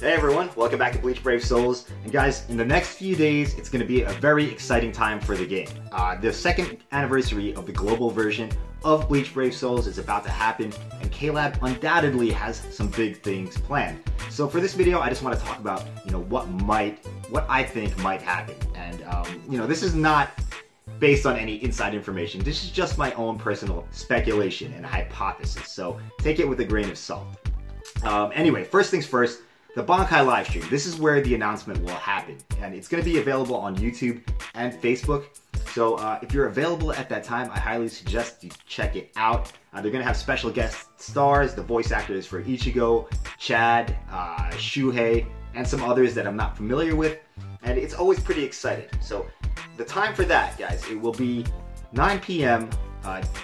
Hey everyone, welcome back to Bleach Brave Souls. And guys, in the next few days, it's going to be a very exciting time for the game. The second anniversary of the global version of Bleach Brave Souls is about to happen, and K-Lab undoubtedly has some big things planned. So for this video, I just want to talk about, what I think might happen. And, this is not based on any inside information. This is just my own personal speculation and hypothesis. So take it with a grain of salt. Anyway, first things first. The Bankai livestream. This is where the announcement will happen, and it's going to be available on YouTube and Facebook. So if you're available at that time, I highly suggest you check it out. They're going to have special guest stars, the voice actors for Ichigo, Chad, Shuhei, and some others that I'm not familiar with, and it's always pretty exciting. So the time for that, guys, it will be 9 p.m.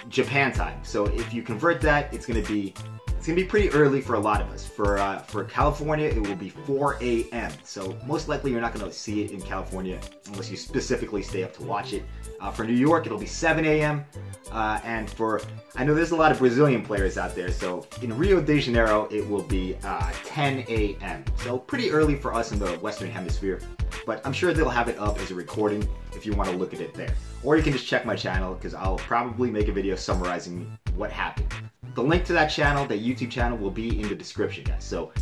Japan time. So if you convert that, it's going to be pretty early for a lot of us. For California, it will be 4 a.m. So most likely you're not going to see it in California unless you specifically stay up to watch it. For New York, it'll be 7 a.m. And I know there's a lot of Brazilian players out there, so in Rio de Janeiro, it will be 10 a.m. So pretty early for us in the Western Hemisphere, but I'm sure they'll have it up as a recording if you want to look at it there. Or you can just check my channel, because I'll probably make a video summarizing what happened. The link to that channel, that YouTube channel, will be in the description, guys. So,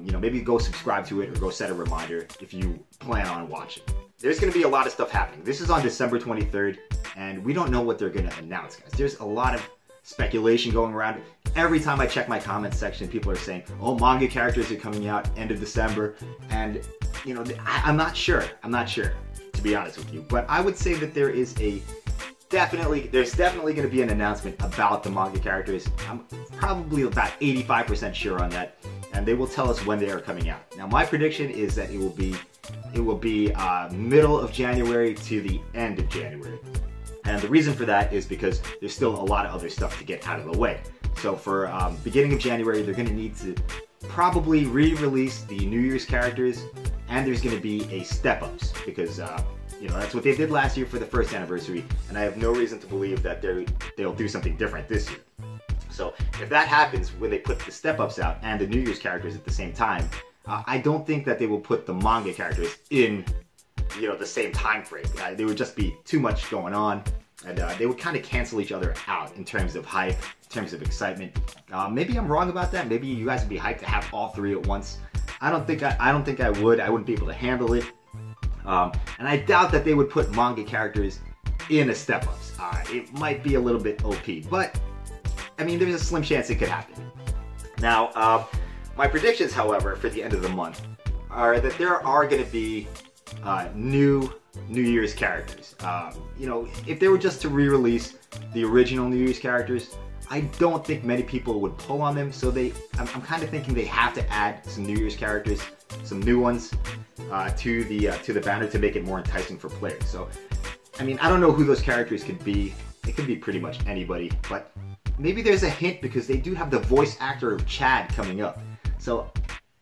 maybe go subscribe to it or go set a reminder if you plan on watching. There's going to be a lot of stuff happening. This is on December 23rd, and we don't know what they're going to announce, guys. There's a lot of speculation going around. Every time I check my comments section, people are saying, oh, manga characters are coming out end of December. And, I'm not sure. I'm not sure, to be honest with you. But I would say that there's definitely going to be an announcement about the manga characters. I'm probably about 85% sure on that, and they will tell us when they are coming out. Now, my prediction is that it will be middle of January to the end of January, and the reason for that is because there's still a lot of other stuff to get out of the way. So for beginning of January, they're going to need to probably re-release the New Year's characters, and there's going to be a step-ups because that's what they did last year for the first anniversary, and I have no reason to believe that they'll do something different this year. So if that happens when they put the step-ups out and the New Year's characters at the same time, I don't think that they will put the manga characters in the same time frame. There would just be too much going on, and they would kind of cancel each other out in terms of hype, in terms of excitement. Maybe I'm wrong about that. Maybe you guys would be hyped to have all three at once. I don't think I would. I wouldn't be able to handle it. And I doubt that they would put manga characters in a step-ups. It might be a little bit OP, but I mean, there's a slim chance it could happen. Now, my predictions, however, for the end of the month are that there are going to be new New Year's characters. If they were just to re-release the original New Year's characters, I don't think many people would pull on them. So I'm kind of thinking they have to add some New Year's characters, some new ones, to the banner to make it more enticing for players. So, I mean, I don't know who those characters could be. It could be pretty much anybody, but maybe there's a hint because they do have the voice actor of Chad coming up. So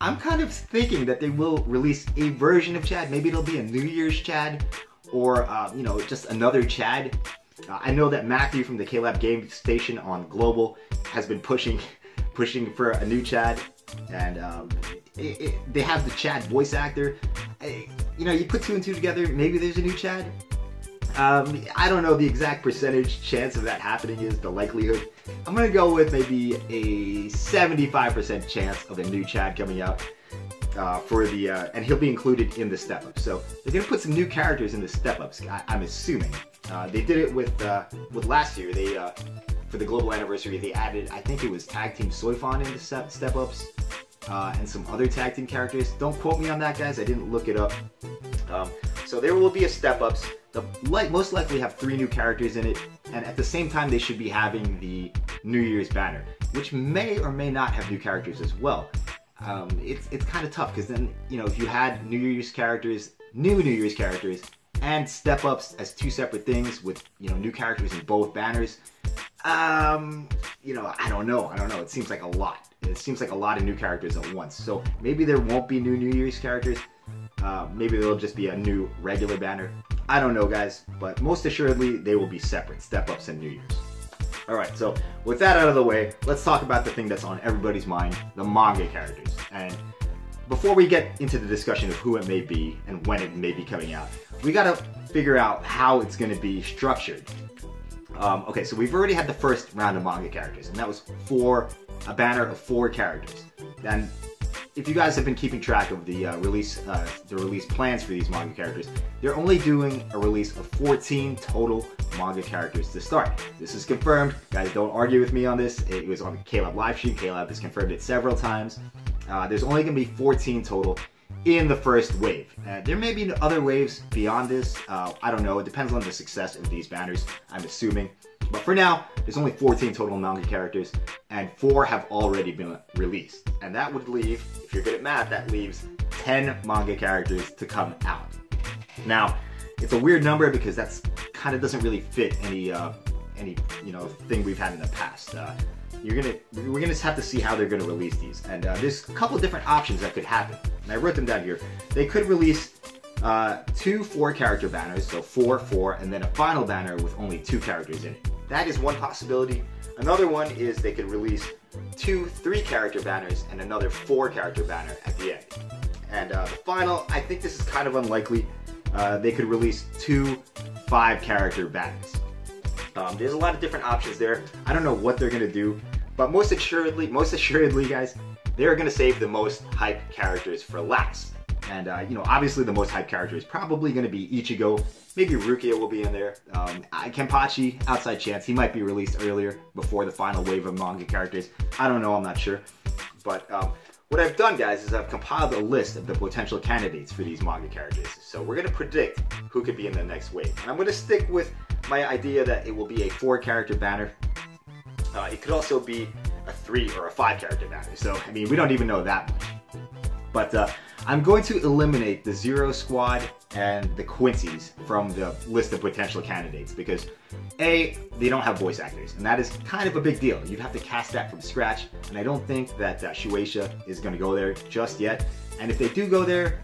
I'm kind of thinking that they will release a version of Chad. Maybe it'll be a New Year's Chad, or just another Chad. I know that Matthew from the K-Lab Game Station on Global has been pushing for a new Chad, and they have the Chad voice actor. You put two and two together, maybe there's a new Chad. I don't know the exact percentage chance of that happening is, the likelihood. I'm gonna go with maybe a 75% chance of a new Chad coming out and he'll be included in the step-ups. So they're gonna put some new characters in the step-ups, I'm assuming. They did it with last year. They for the global anniversary, they added, I think it was Tag Team Soifon in the step-ups, and some other tag team characters. Don't quote me on that, guys. I didn't look it up. So there will be a step-ups. They'll most likely have 3 new characters in it, and at the same time they should be having the New Year's banner, which may or may not have new characters as well. It's kind of tough because then, if you had New Year's characters, new New Year's characters, and step-ups as 2 separate things with, new characters in both banners, I don't know. It seems like a lot. It seems like a lot of new characters at once. So maybe there won't be new New Year's characters. Maybe there'll just be a new regular banner. I don't know, guys, but most assuredly they will be separate, step-ups and New Year's. Alright, so with that out of the way, let's talk about the thing that's on everybody's mind, the manga characters. And before we get into the discussion of who it may be and when it may be coming out, we gotta figure out how it's gonna be structured. Okay, so we've already had the first round of manga characters, and that was a banner of 4 characters. And if you guys have been keeping track of the release plans for these manga characters, they're only doing a release of 14 total manga characters to start. This is confirmed. Guys, don't argue with me on this. It was on the Caleb livestream. Caleb has confirmed it several times. There's only going to be 14 total in the first wave. There may be other waves beyond this. I don't know. It depends on the success of these banners, I'm assuming. But for now, there's only 14 total manga characters, and 4 have already been released. And that would leave, if you're good at math, that leaves 10 manga characters to come out. Now, it's a weird number because that's kind of doesn't really fit any thing we've had in the past. We're gonna just have to see how they're gonna release these. And there's a couple different options that could happen. And I wrote them down here. They could release 2 4-character banners, so 4, and then a final banner with only 2 characters in it. That is one possibility. Another one is they could release 2 3-character banners and another 4-character banner at the end. And the final, I think this is kind of unlikely. They could release 2 5-character banners. There's a lot of different options there. I don't know what they're gonna do, but most assuredly, guys, they're gonna save the most hype characters for last. And obviously the most hyped character is probably going to be Ichigo. Maybe Rukia will be in there. Kenpachi, outside chance, he might be released earlier before the final wave of manga characters. I don't know, I'm not sure. But what I've done, guys, is I've compiled a list of the potential candidates for these manga characters. So we're going to predict who could be in the next wave. And I'm going to stick with my idea that it will be a 4-character banner. It could also be a 3 or a 5-character banner. So, I mean, we don't even know that much. But I'm going to eliminate the Zero Squad and the Quincy's from the list of potential candidates because A, they don't have voice actors, and that is kind of a big deal. You'd have to cast that from scratch, and I don't think that Shueisha is going to go there just yet. And if they do go there,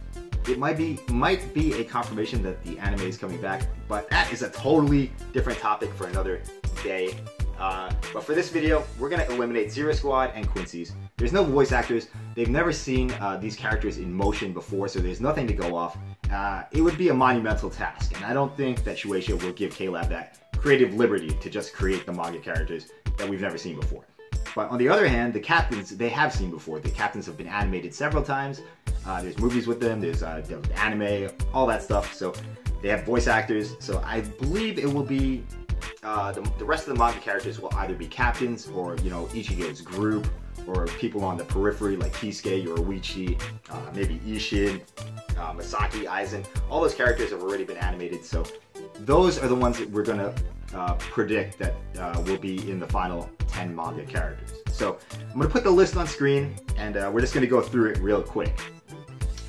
it might be a confirmation that the anime is coming back, but that is a totally different topic for another day. But for this video, we're going to eliminate Zero Squad and Quincy's. There's no voice actors. They've never seen these characters in motion before, so there's nothing to go off. It would be a monumental task, and I don't think that Shueisha will give Caleb that creative liberty to just create the manga characters that we've never seen before. But on the other hand, the captains, they have seen before. The captains have been animated several times. There's movies with them, there's anime, all that stuff. So they have voice actors. So I believe it will be the rest of the manga characters will either be captains or, Ichigo's group, or people on the periphery like Kisuke, Yoruichi, maybe Ishin, Masaki, Aizen. All those characters have already been animated, so those are the ones that we're gonna predict that will be in the final 10 manga characters. So I'm gonna put the list on screen, and we're just gonna go through it real quick.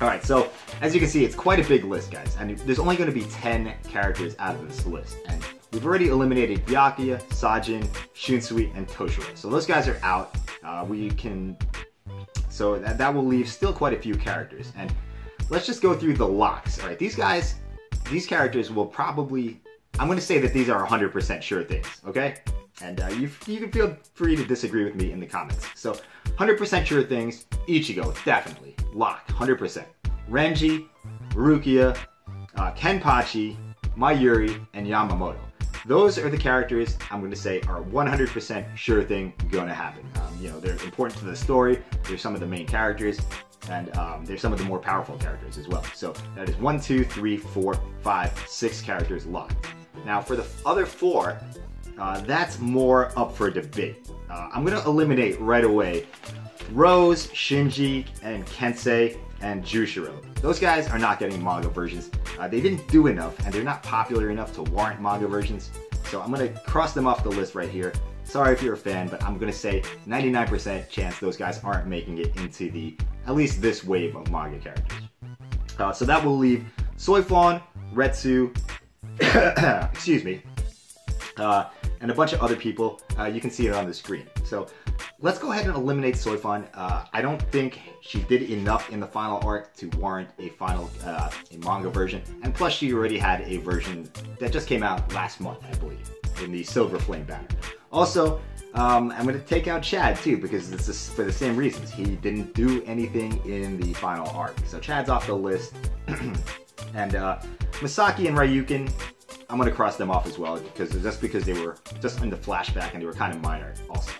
Alright, so as you can see, it's quite a big list, guys, and there's only going to be 10 characters out of this list. And we've already eliminated Byakuya, Sajin, Shunsui, and Toshiro. So those guys are out. So that will leave still quite a few characters. And let's just go through the locks. Alright, these characters will probably, I'm going to say that these are 100% sure things, okay? And you can feel free to disagree with me in the comments. So 100% sure things, Ichigo, definitely. Lock, 100%. Renji, Rukia, Kenpachi, Mayuri, and Yamamoto. Those are the characters I'm going to say are 100% sure thing going to happen. They're important to the story, they're some of the main characters, and they're some of the more powerful characters as well. So that is 1, 2, 3, 4, 5, 6 characters locked. Now for the other 4, that's more up for debate. I'm going to eliminate right away Rose, Shinji, and Kensei, and Jushiro. Those guys are not getting manga versions. They didn't do enough, and they're not popular enough to warrant manga versions. So I'm going to cross them off the list right here. Sorry if you're a fan, but I'm going to say 99% chance those guys aren't making it into at least this wave of manga characters. So that will leave Soifon, Retsu, excuse me, and a bunch of other people. You can see it on the screen. So let's go ahead and eliminate Soifon. I don't think she did enough in the final arc to warrant a manga version. And plus she already had a version that just came out last month, I believe. in the Silver Flame banner. Also, I'm going to take out Chad too, because this is for the same reasons. He didn't do anything in the final arc. So Chad's off the list. And Misaki and Ryukin, I'm going to cross them off as well, because they were just in the flashback and they were kind of minor also.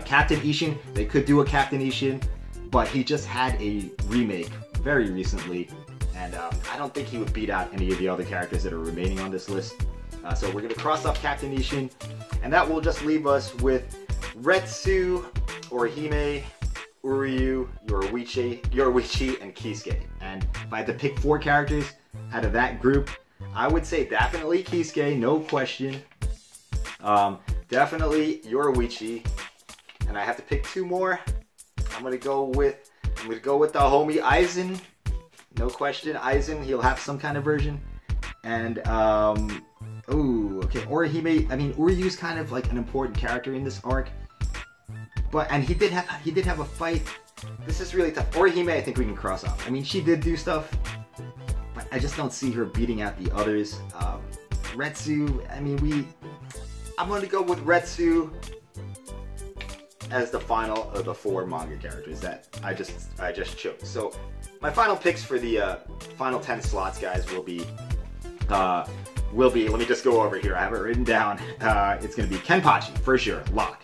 Captain Ishin, they could do a Captain Ishin, but he just had a remake very recently, and I don't think he would beat out any of the other characters that are remaining on this list. So we're going to cross off Captain Ishin, and that will just leave us with Retsu, Orihime, Uryu, Yoruichi, and Kisuke. And if I had to pick 4 characters out of that group, I would say definitely Kisuke, no question. Definitely Yoruichi. And I have to pick 2 more. I'm gonna go with the homie Aizen. No question, Aizen. He'll have some kind of version. And ooh, okay, Orihime. I mean, Uryu's kind of like an important character in this arc. And he did have a fight. This is really tough. Orihime, I think we can cross off. I mean, she did do stuff, but I just don't see her beating out the others. Retsu. I mean, I'm gonna go with Retsu as the final of the 4 manga characters that I just chose. So my final picks for the final 10 slots, guys, will be let me just go over here. I have it written down. It's gonna be Kenpachi for sure, lock.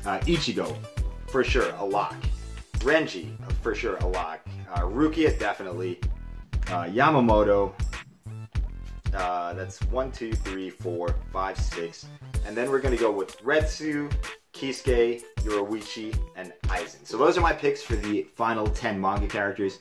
Ichigo for sure, a lock. Renji for sure, a lock. Rukia definitely. Yamamoto. That's 1, 2, 3, 4, 5, 6. And then we're gonna go with Retsu, Kisuke, Yoruichi, and Aizen. So those are my picks for the final 10 manga characters.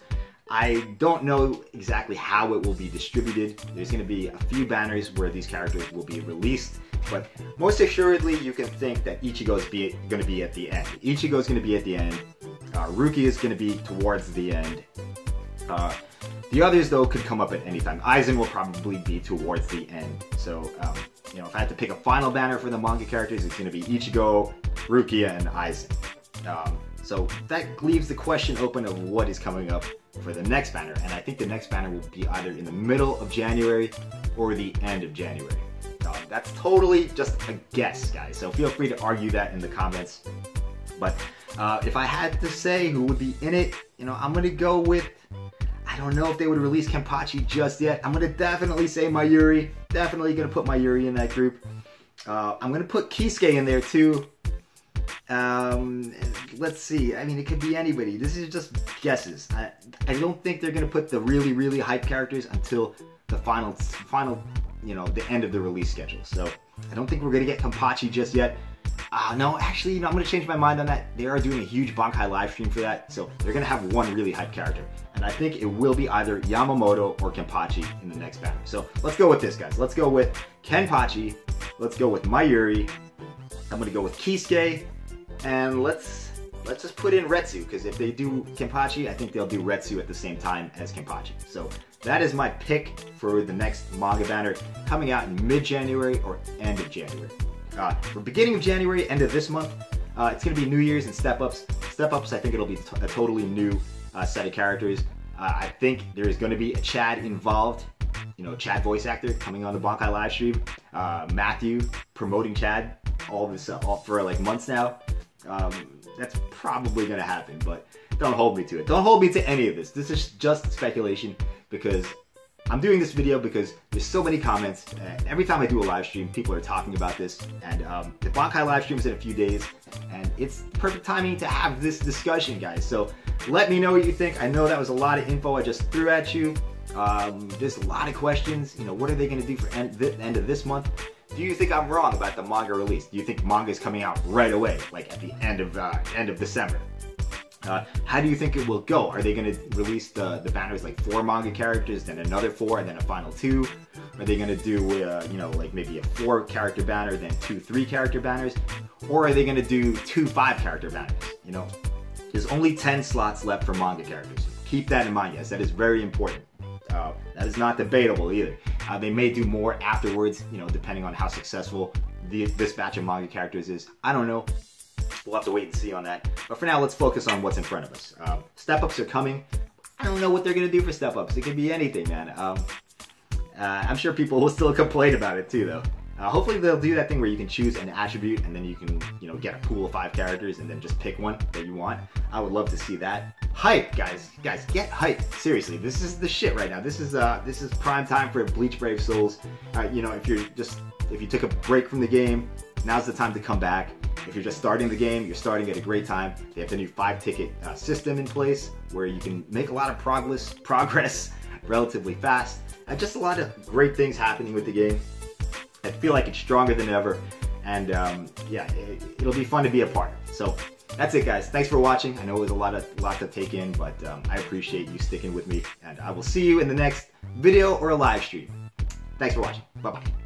I don't know exactly how it will be distributed. There's going to be a few banners where these characters will be released, but most assuredly you can think that Ichigo's going to be at the end. Ichigo's going to be at the end. Rukia is going to be towards the end. The others, though, could come up at any time. Aizen will probably be towards the end. So, you know, if I had to pick a final banner for the manga characters, it's going to be Ichigo, Rukia, and Aizen. So that leaves the question open of what is coming up for the next banner. And I think the next banner will be either in the middle of January or the end of January. That's totally just a guess, guys. So feel free to argue that in the comments. But if I had to say who would be in it, you know, I'm going to go with... I don't know if they would release Kenpachi just yet. I'm going to definitely say Mayuri. Definitely going to put Mayuri in that group. I'm going to put Kisuke in there too. Let's see. I mean, it could be anybody. This is just guesses. I don't think they're going to put the really, really hype characters until the final, you know, the end of the release schedule. So I don't think we're going to get Kenpachi just yet. No, actually, you know, I'm going to change my mind on that. They are doing a huge Bankai live stream for that, so they're going to have one really hype character. And I think it will be either Yamamoto or Kenpachi in the next banner. So let's go with this, guys. Let's go with Kenpachi. Let's go with Mayuri. I'm going to go with Kisuke. And let's just put in Retsu, because if they do Kenpachi, I think they'll do Retsu at the same time as Kenpachi. So that is my pick for the next manga banner coming out in mid-January or end of January. For beginning of January, end of this month, it's going to be New Year's and Step Ups. Step Ups, I think it'll be a totally new set of characters. I think there's going to be a Chad involved, you know, Chad voice actor coming on the Bankai live stream. Matthew promoting Chad all for like months now. That's probably going to happen, but don't hold me to it. Don't hold me to any of this. This is just speculation, because I'm doing this video because there's so many comments. Every time I do a live stream, people are talking about this, and the Bankai live stream is in a few days, and it's perfect timing to have this discussion, guys. So let me know what you think. I know that was a lot of info I just threw at you. There's a lot of questions. You know, what are they going to do for the end of this month? Do you think I'm wrong about the manga release? Do you think manga is coming out right away, like at the end of December? How do you think it will go? Are they going to release the banners like 4 manga characters, then another 4, and then a final 2? Are they going to do, you know, like maybe a 4-character banner, then 2 3-character banners? Or are they going to do 2 5-character banners? You know, there's only 10 slots left for manga characters. Keep that in mind, guys. That is very important. That is not debatable either. They may do more afterwards, you know, depending on how successful this batch of manga characters is. I don't know. We'll have to wait and see on that. But for now, let's focus on what's in front of us. Step-ups are coming. I don't know what they're going to do for step-ups. It could be anything, man. I'm sure people will still complain about it too, though. Hopefully they'll do that thing where you can choose an attribute and then you can, you know, get a pool of 5 characters and then just pick one that you want. I would love to see that. Hype, guys, get hype. Seriously, this is the shit right now. This is prime time for Bleach Brave Souls. You know, if you took a break from the game, now's the time to come back. If you're just starting the game, you're starting at a great time. They have the new 5-ticket system in place where you can make a lot of progress relatively fast. Just a lot of great things happening with the game. I feel like it's stronger than ever, and yeah, it'll be fun to be a part of. So that's it, guys. Thanks for watching. I know it was a lot to take in, but I appreciate you sticking with me, and I will see you in the next video or a live stream. Thanks for watching. Bye-bye.